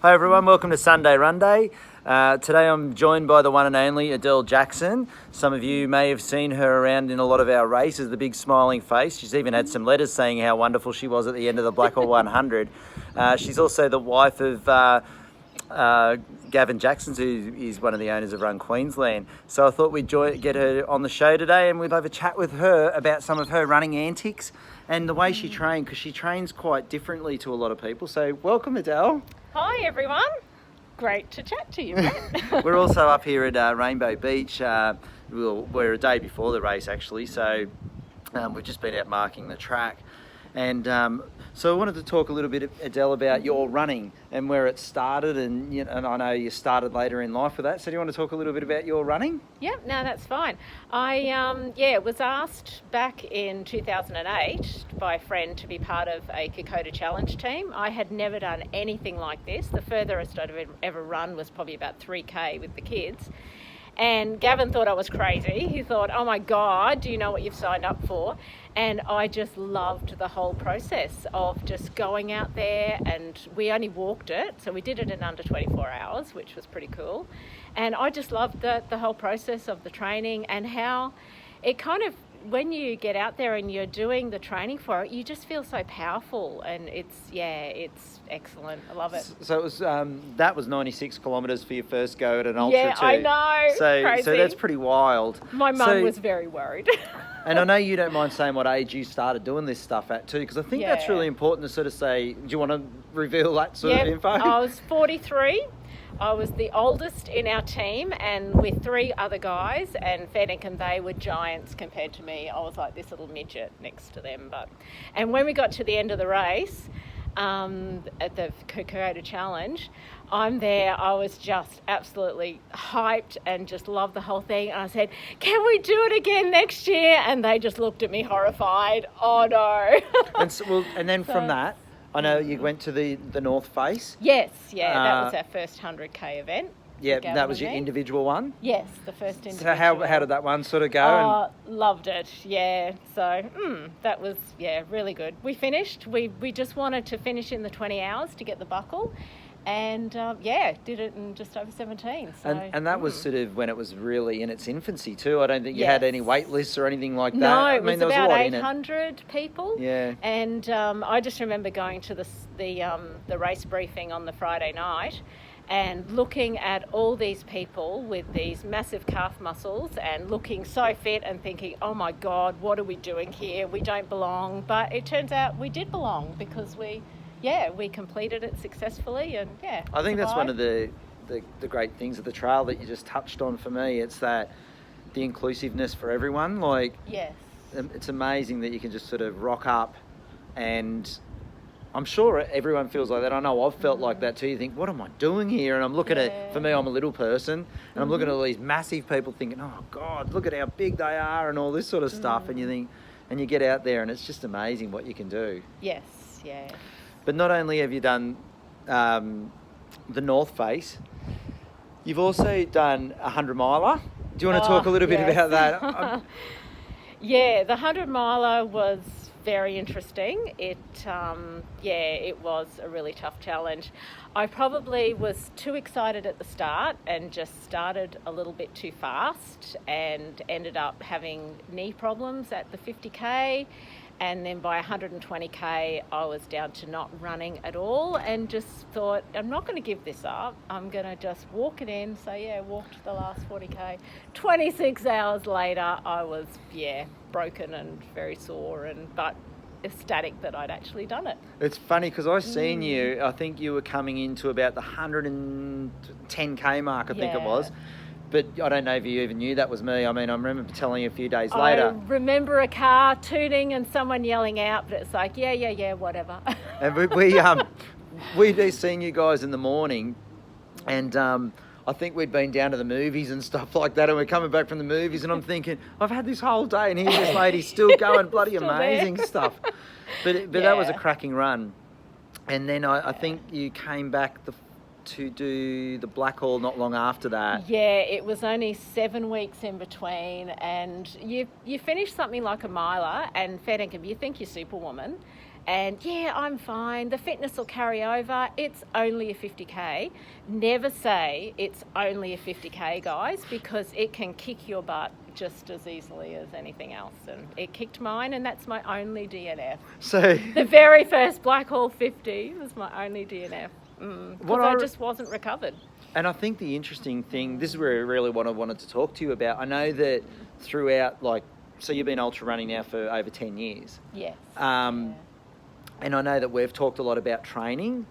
Hi everyone, welcome to Sunday Runday. Today I'm joined by the one and only Adele Jackson. Some of you may have seen her around in a lot of our races, the big smiling face. She's even had some letters saying how wonderful she was at the end of the Black Hole 100. She's also the wife of Adele Jackson, who is one of the owners of Run Queensland. So I thought we'd get her on the show today and we'd have a chat with her about some of her running antics and the way she trains, because she trains quite differently to a lot of people. So welcome, Adele. Hi everyone, great to chat to you, Matt. We're also up here at Rainbow Beach. We're a day before the race actually, so we've just been out marking the track. And so I wanted to talk a little bit, Adele, about your running and where it started, and and I know you started later in life with that. So do you want to talk a little bit about your running? Yeah, no, that's fine. I was asked back in 2008 by a friend to be part of a Kokoda Challenge team. I had never done anything like this. The furthest I'd ever run was probably about 3K with the kids. And Gavin thought I was crazy. He thought, oh my God, do you know what you've signed up for? And I just loved the whole process of just going out there, and we only walked it. So we did it in under 24 hours, which was pretty cool. And I just loved the whole process of the training and how it kind of, when you get out there and you're doing the training for it, you just feel so powerful, and it's excellent. I love it. So it was that was 96 kilometres for your first go at an ultra too. Yeah, I know. Crazy. So that's pretty wild. My mum was very worried. And I know you don't mind saying what age you started doing this stuff at too, because I think that's really important to sort of say. Do you want to reveal that sort of info? I was 43. I was the oldest in our team, and with 3 other guys, and fair dinkum, they were giants compared to me. I was like this little midget next to them. And when we got to the end of the race, at the Kokoda Challenge, I'm there. I was just absolutely hyped and just loved the whole thing. And I said, "Can we do it again next year?" And they just looked at me horrified. Oh no! and then from that, I know you went to the North Face. Yes, that was our first 100K event. Yeah, that was your individual one? Yes, the first individual. So how did that one sort of go? Loved it, yeah. So that was, really good. We finished. We just wanted to finish in the 20 hours to get the buckle. And did it in just over 17. So, and that was sort of when it was really in its infancy too. I don't think you had any wait lists or anything like that. No, it was about 800 people. Yeah. And I just remember going to the race briefing on the Friday night and looking at all these people with these massive calf muscles and looking so fit and thinking, oh my God, what are we doing here? We don't belong. But it turns out we did belong, because we completed it successfully, and I think that's one of the great things of the trail that you just touched on for me. It's that the inclusiveness for everyone. Like, yes, it's amazing that you can just sort of rock up, and I'm sure everyone feels like that. I know I've felt like that too. You think, what am I doing here? And I'm looking at, for me, I'm a little person, and I'm looking at all these massive people thinking, oh God, look at how big they are and all this sort of stuff. And you think, and you get out there and it's just amazing what you can do. Yes, yeah. But not only have you done the North Face, you've also done a 100-miler. Do you want to talk a little bit about that? Yeah, the 100-miler was very interesting. It was a really tough challenge. I probably was too excited at the start and just started a little bit too fast and ended up having knee problems at the 50K. And then by 120K, I was down to not running at all, and just thought, I'm not going to give this up. I'm going to just walk it in. So walked the last 40K. 26 hours later, I was, broken and very sore, but ecstatic that I'd actually done it. It's funny because I seen you, I think you were coming into about the 110K mark, I think it was. But I don't know if you even knew that was me. I mean, I remember telling you a few days later. I remember a car tooting and someone yelling out, but it's like, yeah, whatever. And we'd seen you guys in the morning, and I think we'd been down to the movies and stuff like that, and we're coming back from the movies, and I'm thinking, I've had this whole day, and here's this lady still going, bloody still amazing stuff. But that was a cracking run. And then I think you came back to do the Black Hall not long after that. Yeah, it was only 7 weeks in between, and you finish something like a miler, and fair dinkum, you think you're Superwoman, And yeah, I'm fine. The fitness will carry over. It's only a 50K. Never say it's only a 50K, guys, because it can kick your butt just as easily as anything else. And it kicked mine, and that's my only DNF. So The very first Blackhall 50 was my only DNF. Because I just wasn't recovered. And I think the interesting thing, this is where really what I wanted to talk to you about. I know that throughout, like, so you've been ultra running now for over 10 years. Yes. And I know that we've talked a lot about training,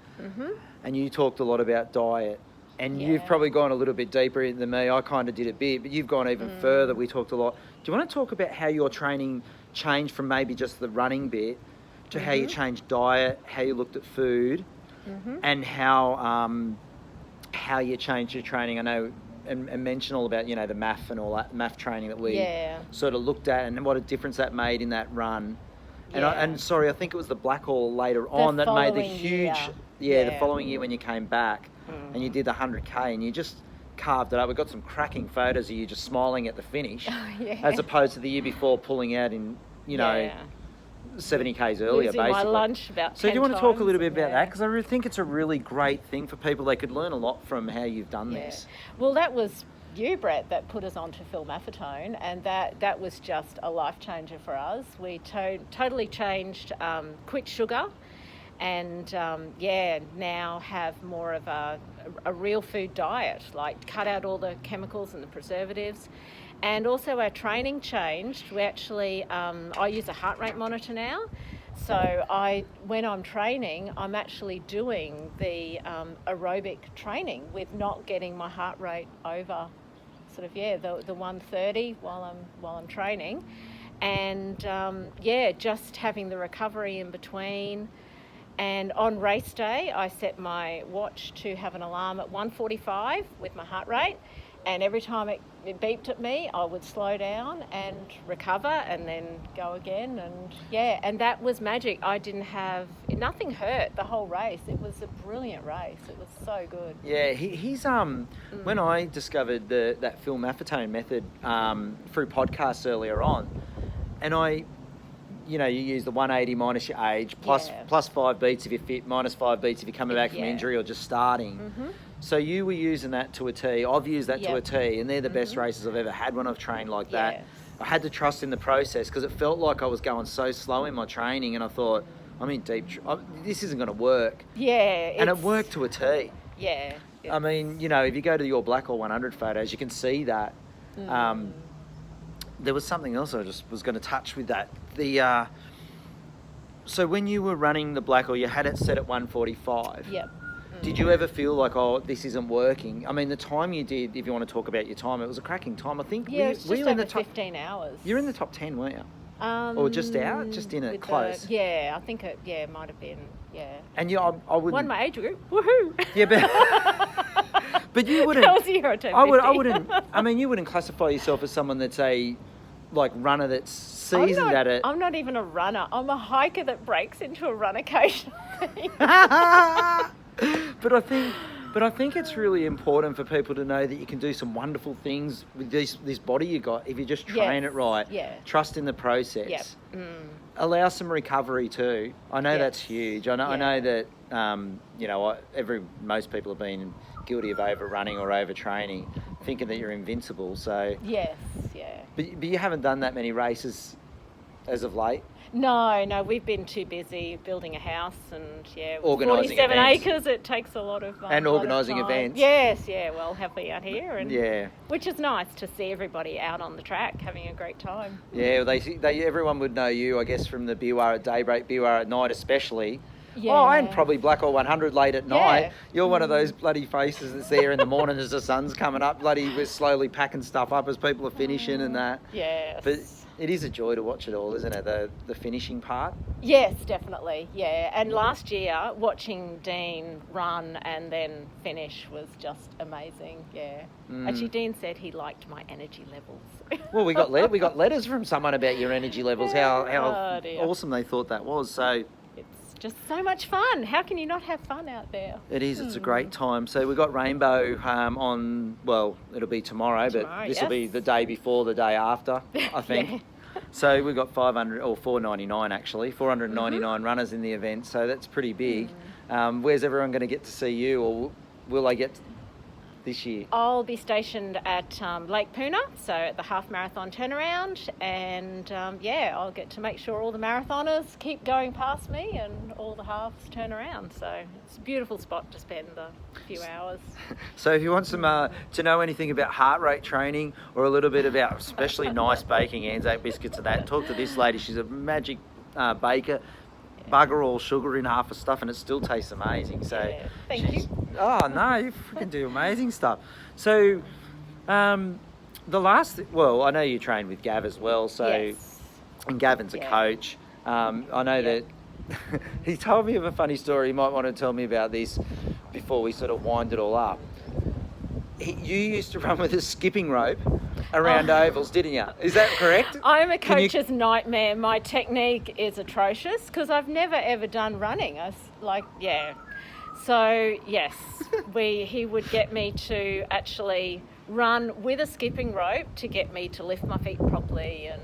and you talked a lot about diet. And you've probably gone a little bit deeper than me. I kind of did a bit, but you've gone even further. We talked a lot. Do you want to talk about how your training changed from maybe just the running bit to how you changed diet, how you looked at food, and how you changed your training? I know, and mention all about, you know, the MAF and all that MAF training that we sort of looked at, and what a difference that made in that run. And sorry, I think it was the Blackhall later on that made the huge, the following year when you came back and you did the 100K and you just carved it up. We got some cracking photos of you just smiling at the finish, as opposed to the year before pulling out in, you know, 70Ks earlier, losing basically. my lunch about 10 So do you want to talk a little bit about that? times, Because I really think it's a really great thing for people. They could learn a lot from how you've done this. Well, that was you, Brett, that put us onto Filmaffiton, and that was just a life changer for us. We totally changed, quit sugar, and now have more of a real food diet, like cut out all the chemicals and the preservatives. And also our training changed. We actually, I use a heart rate monitor now. So when I'm training, I'm actually doing the aerobic training with not getting my heart rate over sort of, the 130 while I'm training. And just having the recovery in between. And on race day, I set my watch to have an alarm at 1:45 with my heart rate. And every time it beeped at me, I would slow down and recover and then go again. And that was magic. Nothing hurt the whole race. It was a brilliant race. It was so good. Yeah, he's when I discovered that Filmaffiton Method through podcasts earlier on, and you use the 180 minus your age, plus 5 beats if you're fit, minus 5 beats if you're coming back from injury or just starting. So you were using that to a T. I've used that to a T, and they're the best races I've ever had when I've trained like that. I had to trust in the process because it felt like I was going so slow in my training, and I thought, I'm in deep this isn't going to work. And it worked to a T. I mean, if you go to your Blackhall 100 photos, you can see that. There was something else I just was going to touch with that. So when you were running the Blackhall, you had it set at 1:45. Did you ever feel like, this isn't working? I mean, the time you did, if you want to talk about your time, it was a cracking time. I think it's just over 15 hours. You're in the top 10, weren't you? Or just out? Just in it, close? I think it might have been, And I wouldn't... Won my age group, woohoo! Yeah, but you wouldn't... That was the year I turned 50. I wouldn't... I mean, you wouldn't classify yourself as someone that's a runner that's seasoned at it. I'm not even a runner. I'm a hiker that breaks into a run occasionally. But I think it's really important for people to know that you can do some wonderful things with this body you got if you just train it right. Trust in the process. Allow some recovery too. I know that's huge. I know that most people have been guilty of overrunning or overtraining, thinking that you're invincible. So But you haven't done that many races as of late. No, we've been too busy building a house and organising 47 events. acres. It takes a lot of and organising events. Yes, well, happy out here, and which is nice to see everybody out on the track having a great time. Yeah, well, everyone would know you, I guess, from the Biwar at daybreak, Biwar at night, especially. And probably Blackhall 100 late at night. You're one of those bloody faces that's there in the morning as the sun's coming up. We're slowly packing stuff up as people are finishing and that. But it is a joy to watch it all, isn't it? The finishing part. Yes, definitely. And last year, watching Dean run and then finish was just amazing. Actually, Dean said he liked my energy levels. Well, we got letters from someone about your energy levels. How awesome they thought that was. So. Just so much fun. How can you not have fun out there? It is. It's a great time. So we've got Rainbow on, it'll be tomorrow, but this will be the day before, the day after, I think. So we've got 500 or 499 actually, 499 runners in the event. So that's pretty big. Where's everyone going to get to see you, or will they get this year? I'll be stationed at Lake Poona, so at the half marathon turnaround, and yeah, I'll get to make sure all the marathoners keep going past me and all the halves turn around. So it's a beautiful spot to spend a few hours. So if you want some to know anything about heart rate training, or a little bit about especially nice baking, Anzac biscuits and that, talk to this lady. She's a magic baker. Bugger all sugar in half of stuff and it still tastes amazing. So yeah, thank you. Oh no, you freaking do amazing stuff. So the last well, I know you train with Gav as well, so Yes. and Gavin's a coach. I know that he told me of a funny story. You might want to tell me about this before we sort of wind it all up. You used to run with a skipping rope around ovals, didn't you? Is that correct? I'm a coach's nightmare. My technique is atrocious because I've never ever done running. So yes, he would get me to actually run with a skipping rope to get me to lift my feet properly and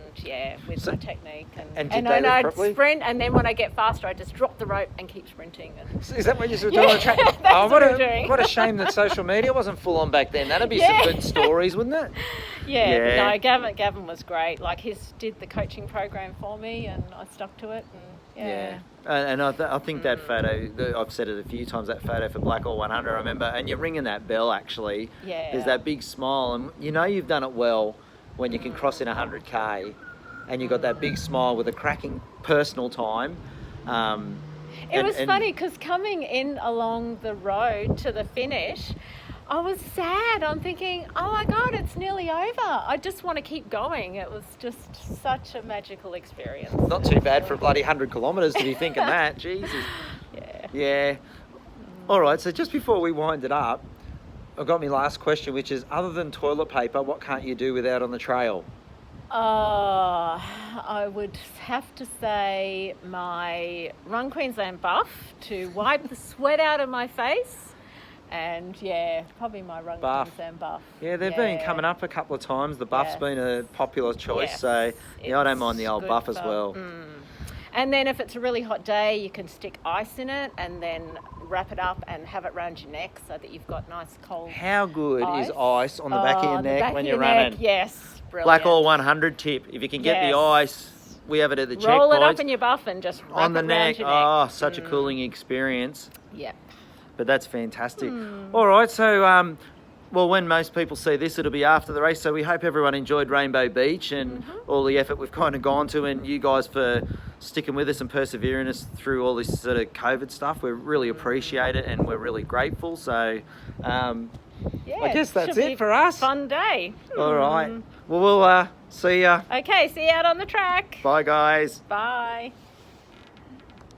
with my technique. And I'd sprint, and then when I get faster I just drop the rope and keep sprinting. Is that what you were doing on the track? That's what I'm doing. What a shame that social media wasn't full on back then. That'd be some good stories, wouldn't it? No, Gavin was great. Like, he did the coaching program for me and I stuck to it. And And I think that photo, I've said it a few times, that photo for Black All 100, I remember, and you're ringing that bell actually. There's that big smile, and you know you've done it well when you can cross in 100k and you've got that big smile with a cracking personal time. It was funny because coming in along the road to the finish, I was sad. I'm thinking, oh my God, it's nearly over. I just want to keep going. It was just such a magical experience. Not too bad for a bloody 100 kilometres to be thinking that. Jesus. Yeah. All right, so just before we wind it up, I've got my last question, which is, other than toilet paper, what can't you do without on the trail? I would have to say my Run Queensland buff to wipe the sweat out of my face. And probably my Run Queensland buff. Yeah, they've been coming up a couple of times. The buff's been a popular choice, so I don't mind the old buff as well. And then if it's a really hot day, you can stick ice in it and then wrap it up and have it around your neck so that you've got nice cold How good is ice on the back of your neck when you're running? Yes, brilliant. Black All 100 tip. If you can get the ice, we have it at the checkpoint. Roll it up in your buff and just wrap on the it neck. around your neck. Oh, such a cooling experience. Yep. But that's fantastic. All right, so well, when most people see this, it'll be after the race. So we hope everyone enjoyed Rainbow Beach and all the effort we've kind of gone to, and you guys for sticking with us and persevering us through all this sort of COVID stuff. We really appreciate it and we're really grateful. So I guess that's it for us. Fun day. All right. Well, we'll see ya. Okay, see you out on the track. Bye, guys. Bye.